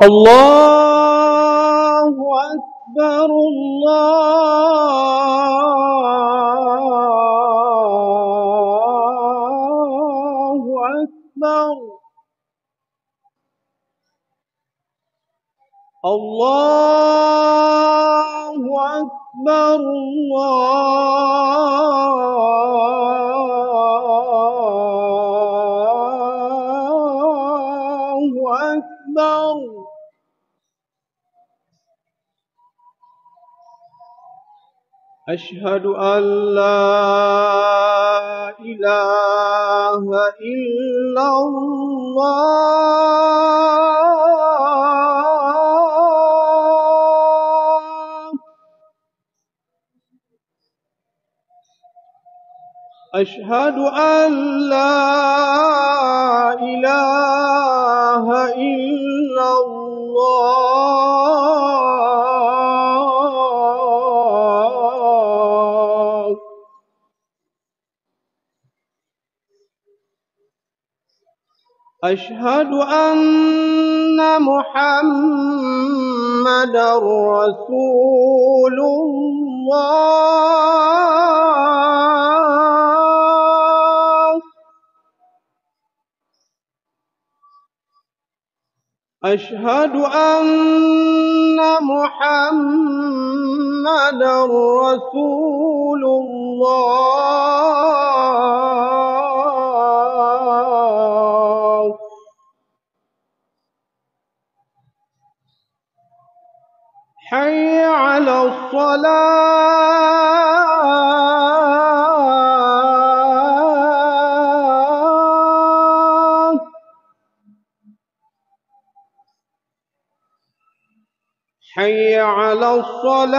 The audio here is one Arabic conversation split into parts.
الله أكبر الله أكبر الله أكبر الله أكبر أشهد أن لا إله إلا الله أشهد أن لا إله إلا الله أشهد أن محمدًا رسول الله أشهد أن محمدًا رسول الله حي على الصلاة حي على الصلاة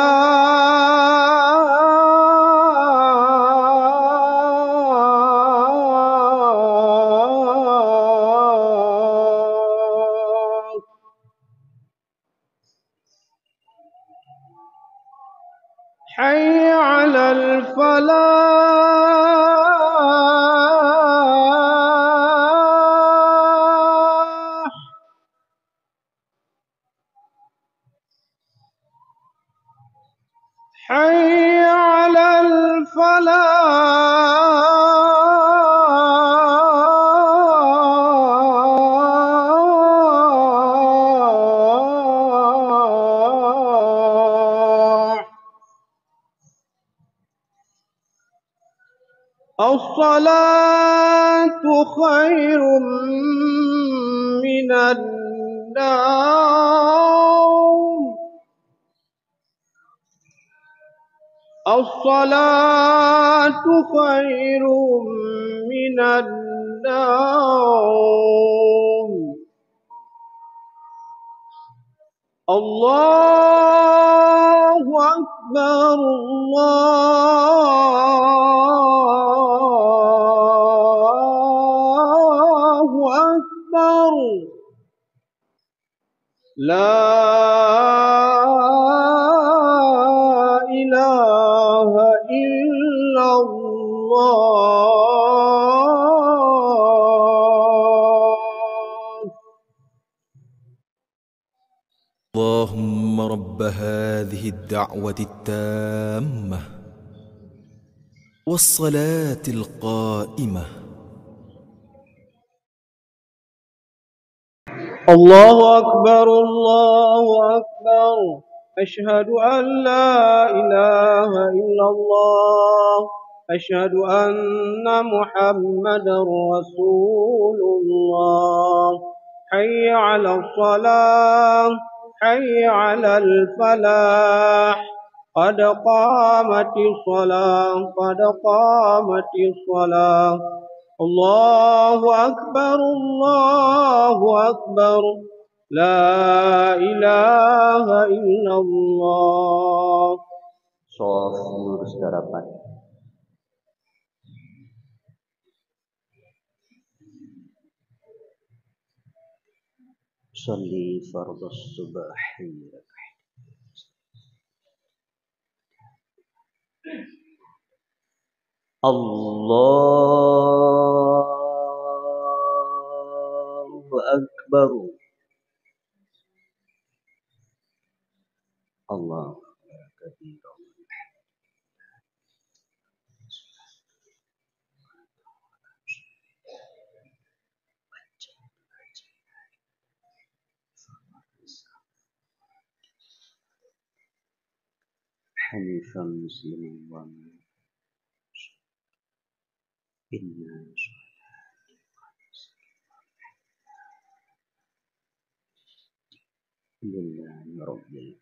حي على الفلاح حي على الفلاح الصلاة خير من النوم الصلاة خير من النوم الله أكبر الله أكبر لا إله إلا الله اللهم رب هذه الدعوة التامة والصلاة القائمة الله أكبر الله أكبر أشهد أن لا إله إلا الله أشهد أن محمدًا رسول الله حي على الصلاة حي على الفلاح قد قامت الصلاة قد قامت الصلاة الله أكبر الله أكبر لا إله إلا الله. Shaf lurus harapan. Sholli fardhu subhi. Allahu Akbar. الله كبيرا حنيفا مسلما ومن إنا لله رب العالمين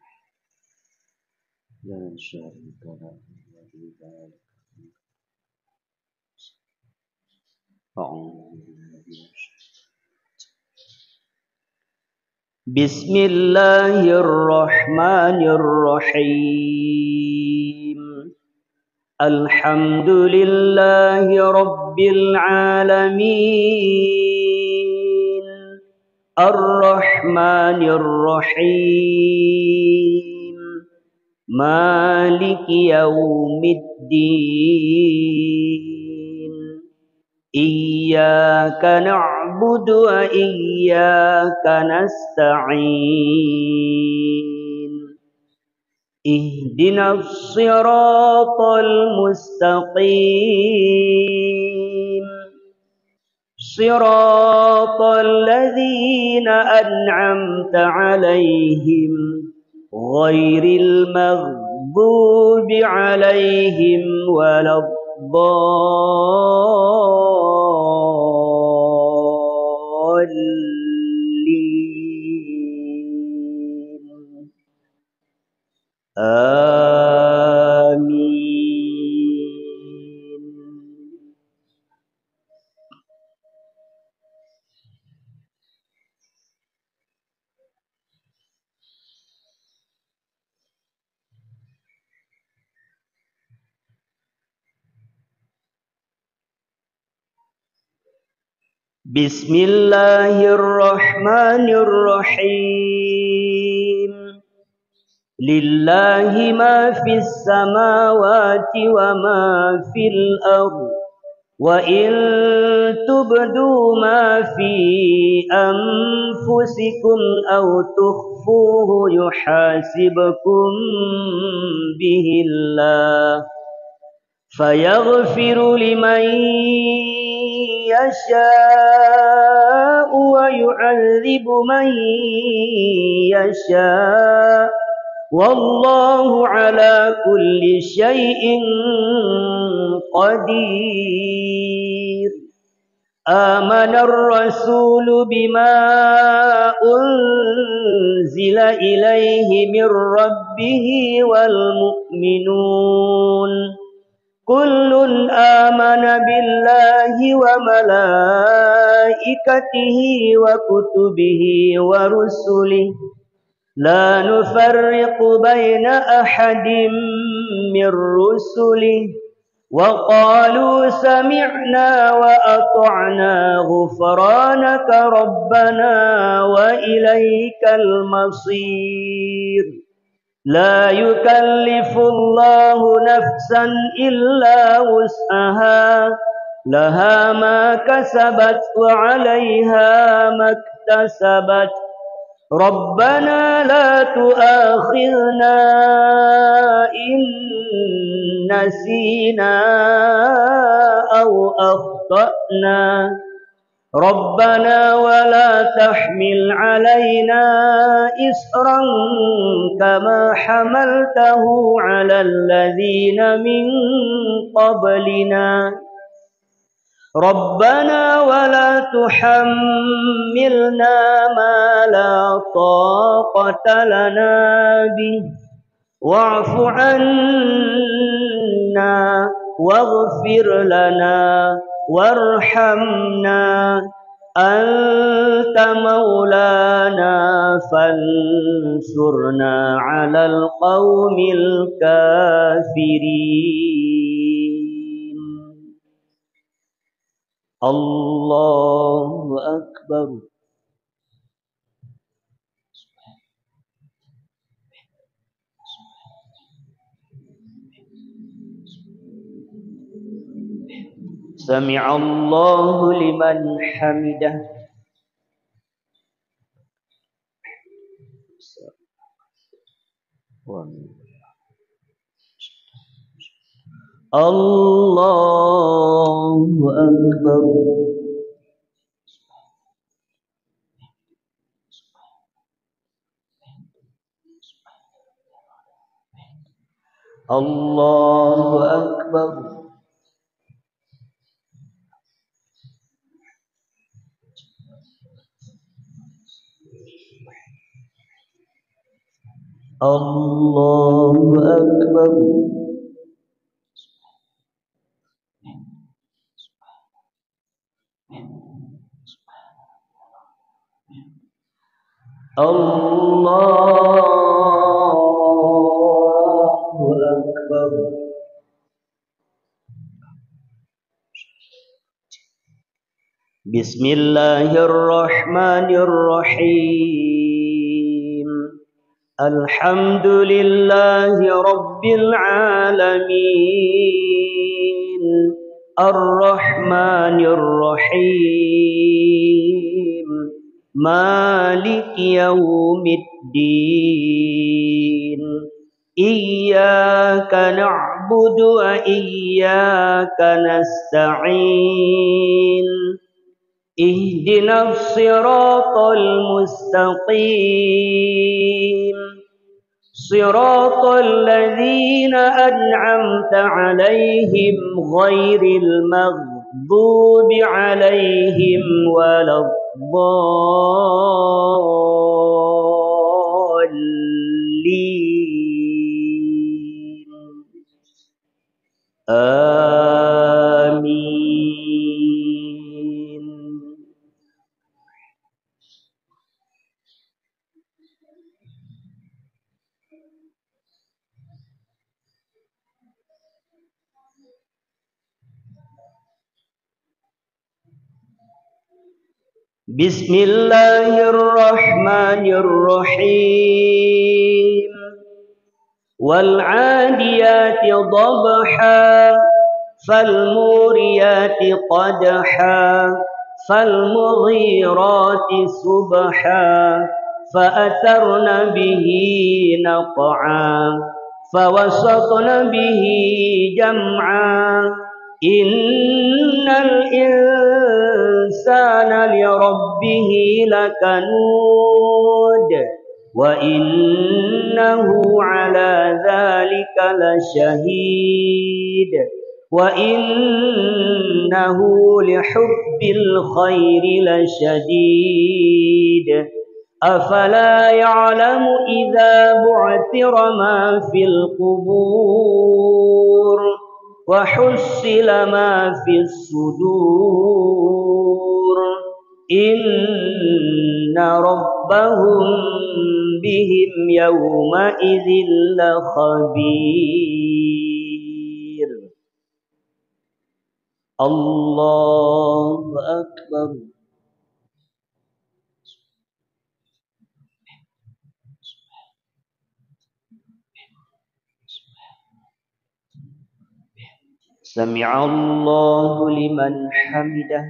لا شريك له وبذلك أعوذ بالله من الشيطان. بسم الله الرحمن الرحيم الحمد لله رب العالمين الرحمن الرحيم مالك يوم الدين إياك نعبد وإياك نستعين اهدنا الصراط المستقيم صراط الذين أنعمت عليهم غير المغضوب عليهم ولا الضالين آمين. بسم الله الرحمن الرحيم لله ما في السماوات وما في الأرض وإن تبدوا ما في أنفسكم أو تخفوه يحاسبكم به الله فيغفر لمن يشاء ويعذب من يشاء والله على كل شيء قدير آمن الرسول بما أنزل إليه من ربه والمؤمنون كل آمن بالله وملائكته وكتبه ورسله لا نفرق بين أحد من رسله وقالوا سمعنا وأطعنا غفرانك ربنا وإليك المصير لا يكلف الله نفسا إلا وسعها لها ما كسبت وعليها ما اكتسبت ربنا لا تؤاخذنا إن نسينا أو أخطأنا ربنا ولا تحمل علينا إصرا كما حملته على الذين من قبلنا ربنا ولا تحملنا ما لا طاقة لنا به واعف عنا واغفر لنا وارحمنا أنت مولانا فانصرنا على القوم الكافرين. الله أكبر. سمع الله لمن حمده. Allahu Akbar. Allahu Akbar. Allahu Akbar. Allahu Akbar. Bismillahirrahmanirrahim. Alhamdulillahi Rabbil Alamin. Ar-Rahmanir Rahim. Malik Yawmiddin. Iyyaka na'budu wa iyyaka nasta'in. Ihdinas siratal mustaqim. Siratal ladzina an'amta 'alaihim ghairil maghdubi 'alaihim waladdallin. Amin. Bismillahirrahmanirrahim. Wal 'adiyati dhabha fal muriyati qadha fal mughirati subha fa atharna bihi naq'a fa wasatna bihi jam'a. Innal insana li rabbih lakanud wa innahu ala dhalika lashahid wa innahu li hubbil khairi lashadid. Afala ya'lamu idza bu'thira ma fil qubur wa hussila ma fis sudur. Inna rabbahum bihim yawma idzin lakhabir. Allahu Akbar. Sami'allahu liman hamidah.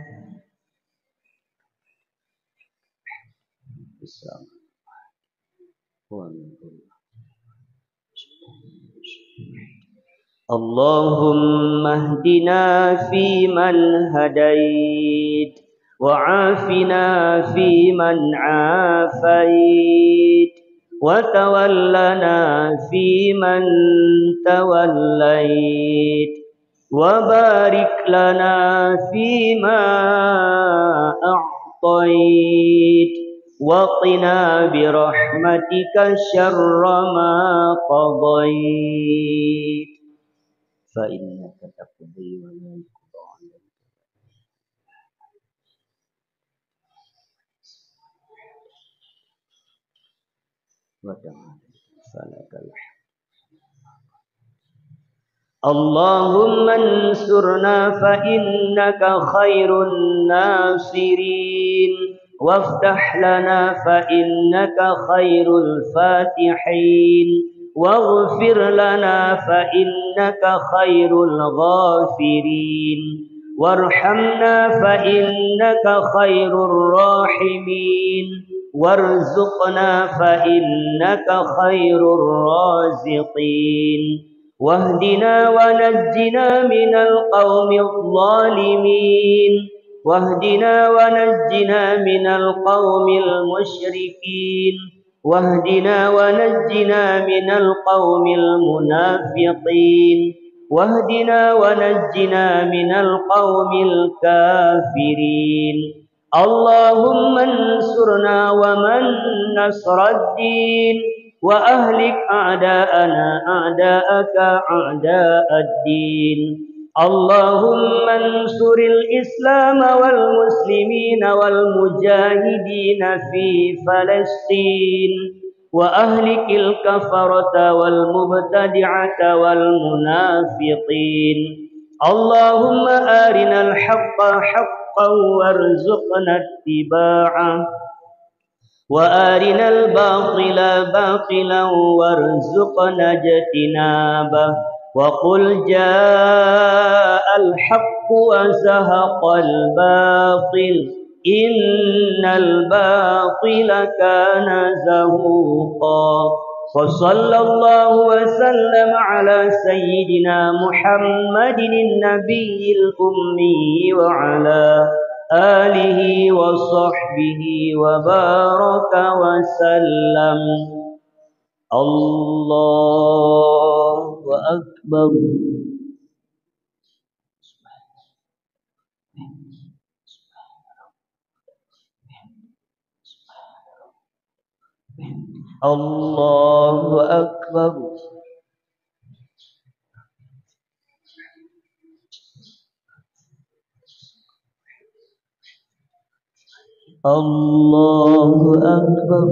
Allahumma hdina fi man hadait wa afina fi man afait wa tawallana fi man tawallait wa barik lana fima a'tait wa qina bi rahmatika syarra ma qadait fa innaka taqdi wa la yuqda 'alaik wa ta'ala falakal. Allahumma ansurna fa innaka khairun nasirin waftah lana fa innaka khairul fatihin waghfir lana fa innaka khairul ghafirin warhamna fa innaka khairur rahimin وارزقنا فإنك خير الرازقين واهدنا ونجنا من القوم الظالمين واهدنا ونجنا من القوم المشركين واهدنا ونجنا من القوم المنافقين واهدنا ونجنا من القوم الكافرين اللهم انصرنا ومن نصر الدين وأهلك أعداءنا أعداءك أعداء الدين اللهم انصر الإسلام والمسلمين والمجاهدين في فلسطين وأهلك الكفرة والمبتدعة والمنافقين اللهم أرنا الحق حقا وارزقنا اتباعه وأرنا الباطل باطلا وارزقنا اجتنابه وقل جاء الحق وزهق الباطل إن الباطل كان زهوقا وصلى الله وسلم على سيدنا محمد النبي الأمي وعلى آله وصحبه وبارك وسلم الله أكبر الله أكبر الله أكبر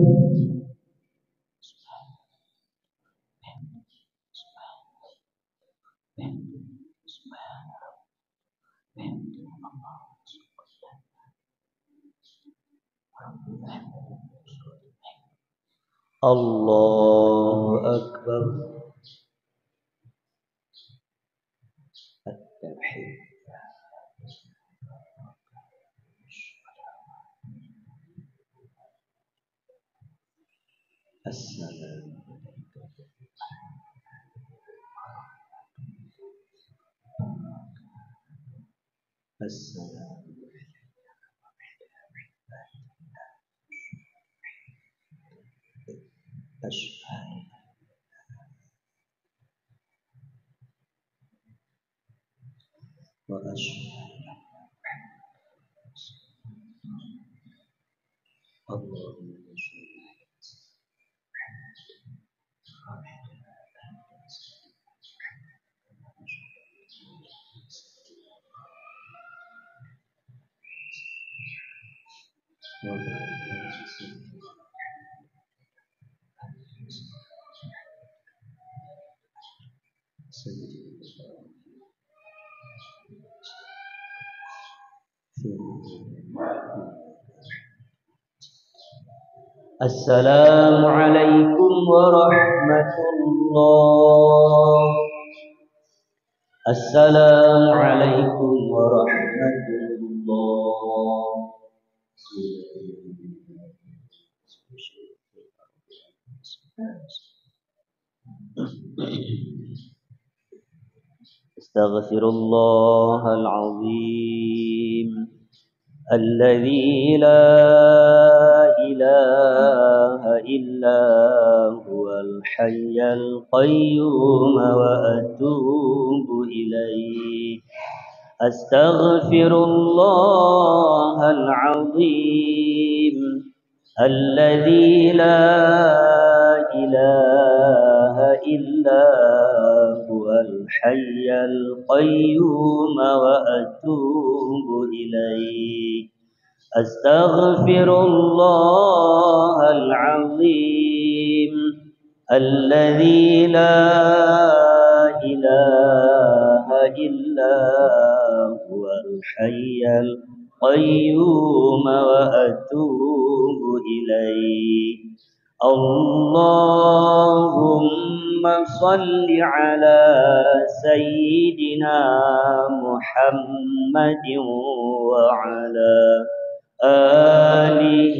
الله أكبر التوحيد السلام السلام أشهد وأشهد اللهم صل السلام عليكم ورحمة الله السلام عليكم ورحمة الله استغفر الله العظيم الذي لا إله إلا هو الحي القيوم وأتوب إليه أستغفر الله العظيم الذي لا إله إلا هو الحي القيوم وأتوب إليه أستغفر الله العظيم الذي لا إله إلا هو الحي القيوم وأتوب إليه اللهم صل على سيدنا محمد وعلى آله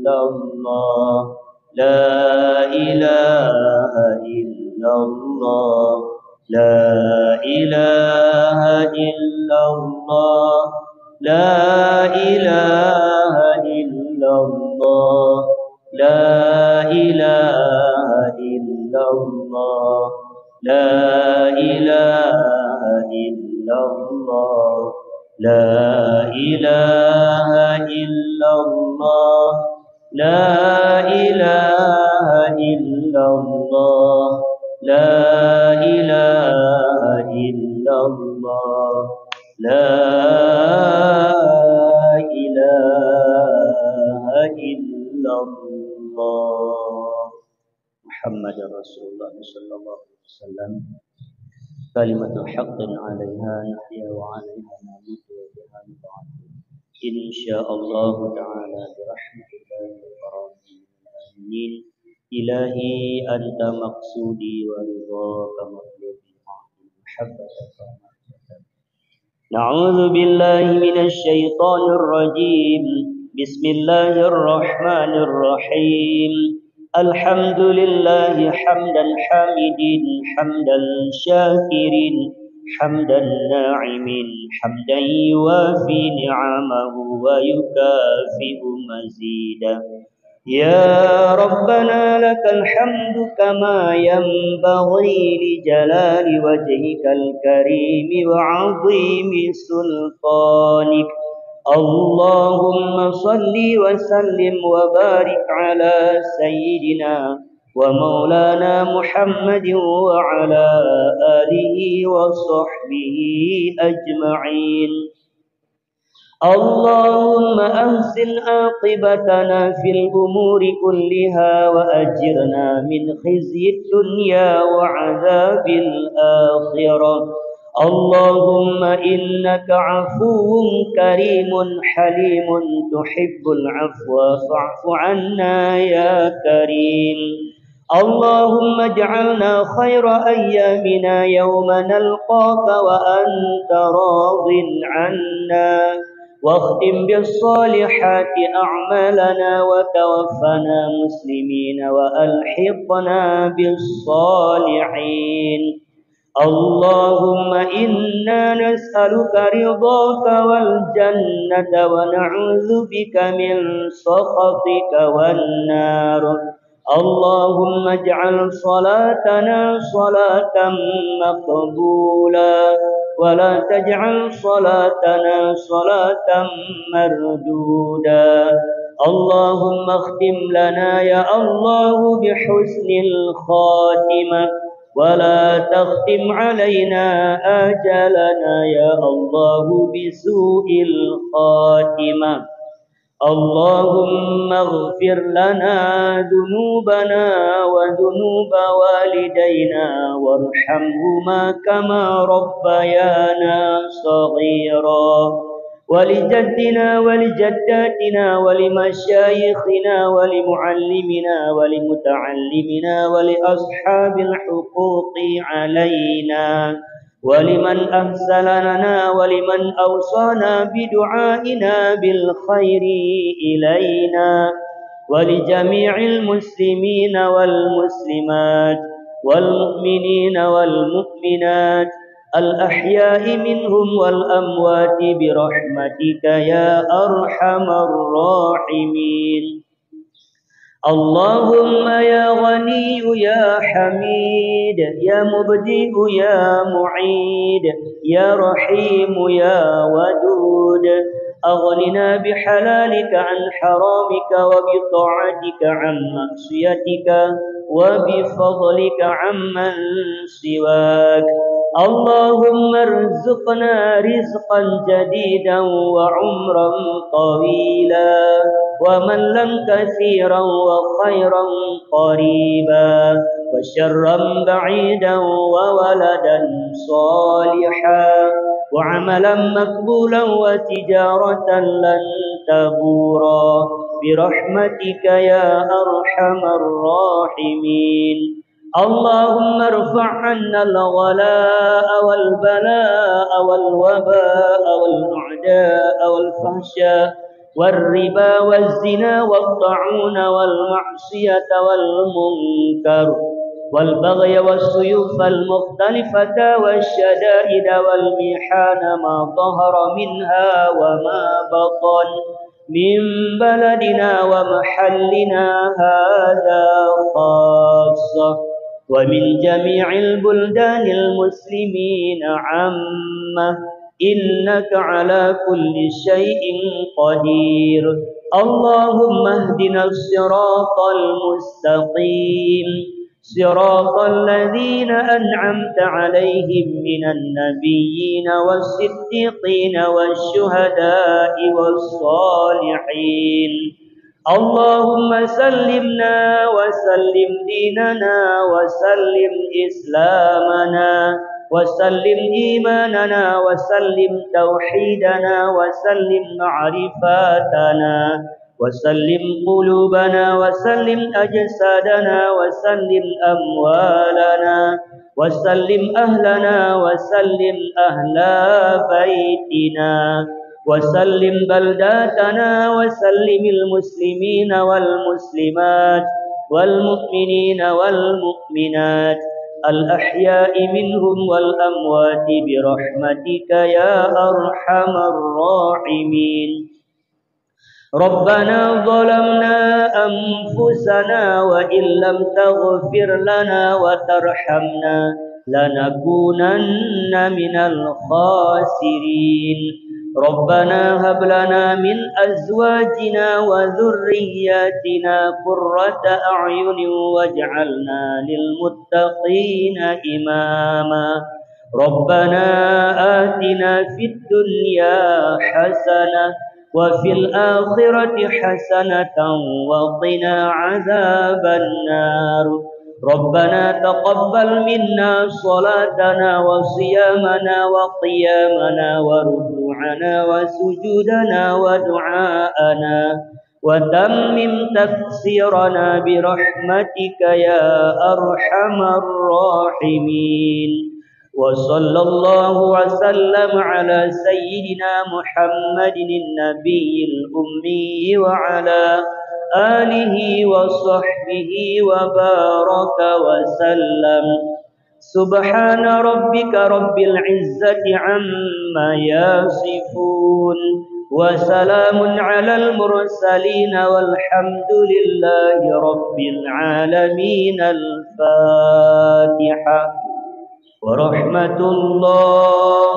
إلا الله لا إله إلا الله لا إله إلا الله لا إله إلا الله لا إله إلا الله لا إله إلا الله لا إله إلا الله لا إله إلا الله لا إله إلا الله لا إله إلا الله محمد رسول الله صلى الله عليه وسلم كلمة حق عليها نحيا وعليها نموت وبها نبعث إن شاء الله تعالى برحمة الله وكرامته الآمنين إلهي أنت مقصودي ورضاك مطلوبي محبتك ومحبتك نعوذ بالله من الشيطان الرجيم بسم الله الرحمن الرحيم الحمد لله حمدا حامدين حمدا شاكرين حمدا ناعمين حمدا يوافي نعمه ويكافئ مزيدا يا ربنا لك الحمد كما ينبغي لجلال وجهك الكريم وعظيم سلطانك اللهم صل وسلم وبارك على سيدنا ومولانا محمد وعلى آله وصحبه أجمعين اللهم أحسن عاقبتنا في الأمور كلها وأجرنا من خزي الدنيا وعذاب الآخرة اللهم إنك عفو كريم حليم تحب العفو فاعف عنا يا كريم اللهم اجعلنا خير أيامنا يوم نلقاك وأنت راض عنا واختم بالصالحات أعمالنا وتوفنا مسلمين وألحقنا بالصالحين اللهم إنا نسألك رضاك والجنة ونعوذ بك من سخطك والنار اللهم اجعل صلاتنا صلاة مقبولة ولا تجعل صلاتنا صلاة مردودة اللهم اختم لنا يا الله بحسن الخاتمة ولا تختم علينا آجالنا يا الله بسوء الخاتمة اللهم اغفر لنا ذنوبنا وذنوب والدينا وارحمهما كما ربيانا صغيرا ولجدنا ولجداتنا ولمشايخنا ولمعلمنا ولمتعلمنا ولأصحاب الحقوق علينا ولمن أحسن لنا ولمن أوصانا بدعائنا بالخير إلينا ولجميع المسلمين والمسلمات والمؤمنين والمؤمنات الأحياء منهم والأموات برحمتك يا أرحم الراحمين اللهم يا غني يا حميد يا مبدئ يا معيد يا رحيم يا ودود أغننا بحلالك عن حرامك وبطاعتك عن معصيتك وبفضلك عمن سواك اللهم ارزقنا رزقا جديدا وعمرا طويلا ومن كثيرا وخيرا قريبا وشرا بعيدا وولدا صالحا وعملا مقبولا وتجارة لن تبورا برحمتك يا أرحم الراحمين اللهم ارفع عنا الغلاء والبلاء والوباء والأعداء والفحشاء والربا والزنا والطاعون والمعصية والمنكر والبغي والسيوف المختلفة والشدائد والمحان ما ظهر منها وما بطن من بلدنا ومحلنا هذا خاصة ومن جميع البلدان المسلمين عامة إنك على كل شيء قدير. اللهم اهدنا الصراط المستقيم صراط الذين أنعمت عليهم من النبيين والصديقين والشهداء والصالحين. اللهم سلمنا وسلم ديننا وسلم إسلامنا وسلم إيماننا وسلم توحيدنا وسلم معرفاتنا وسلم قلوبنا وسلم أجسادنا وسلم أموالنا وسلم أهلنا وسلم أهل بيتنا وسلم بلداتنا وسلم المسلمين والمسلمات والمؤمنين والمؤمنات الأحياء منهم والأموات برحمتك يا أرحم الراحمين. ربنا ظلمنا أنفسنا وإن لم تغفر لنا وترحمنا لنكونن من الخاسرين. ربنا هب لنا من أزواجنا وذرياتنا قرة أعين واجعلنا للمتقين إماما. ربنا آتنا في الدنيا حسنة وفي الآخرة حسنة وقنا عذاب النار. ربنا تقبل منا صلاتنا وصيامنا وقيامنا وركوعنا وسجودنا ودعاءنا وتمم تفسيرنا برحمتك يا أرحم الراحمين. وصلى الله وسلم على سيدنا محمد النبي الأمي وعلى آله وصحبه وبارك وسلم. سبحان ربك رب العزة عما يصفون وسلام على المرسلين والحمد لله رب العالمين. الفاتحة. ورحمة الله.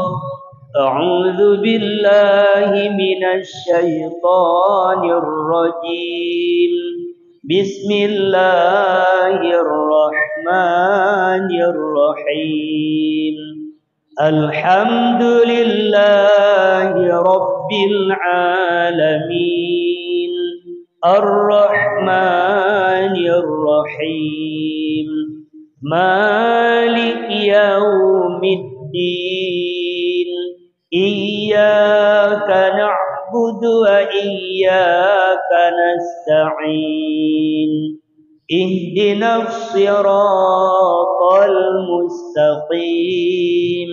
أعوذ بالله من الشيطان الرجيم. بسم الله الرحمن الرحيم. الحمد لله رب العالمين الرحمن الرحيم مالك يوم الدين. إياك نعبد وإياك نستعين. اهدنا الصراط المستقيم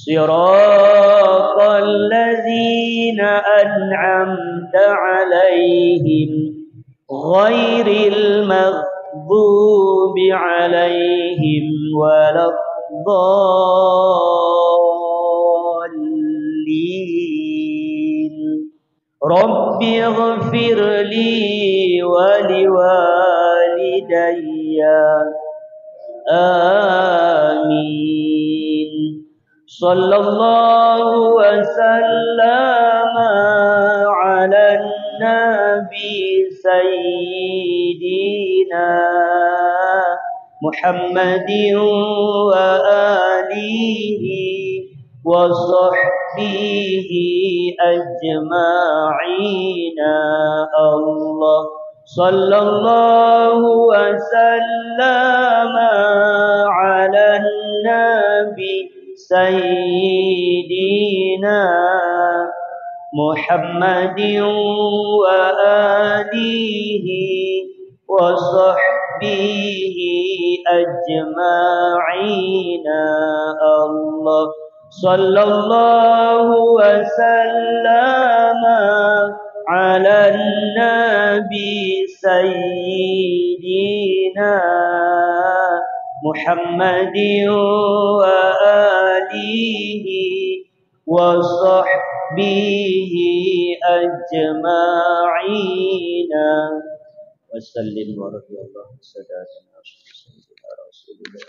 صراط الذين أنعمت عليهم غير المغضوب عليهم ولا الضالين. رب اغفر لي ولوالدي آمين. صلى الله وسلم على النبي سيدنا محمد وآله وصحبه أجمعين. الله صلى الله وسلم على النبي سيدنا محمد وآله وصحبه أجمعين. الله صلى الله وسلم على النبي سيدنا محمد وآله وصحبه أجمعين وسلم ورضي الله ساداتنا سيدنا رسول الله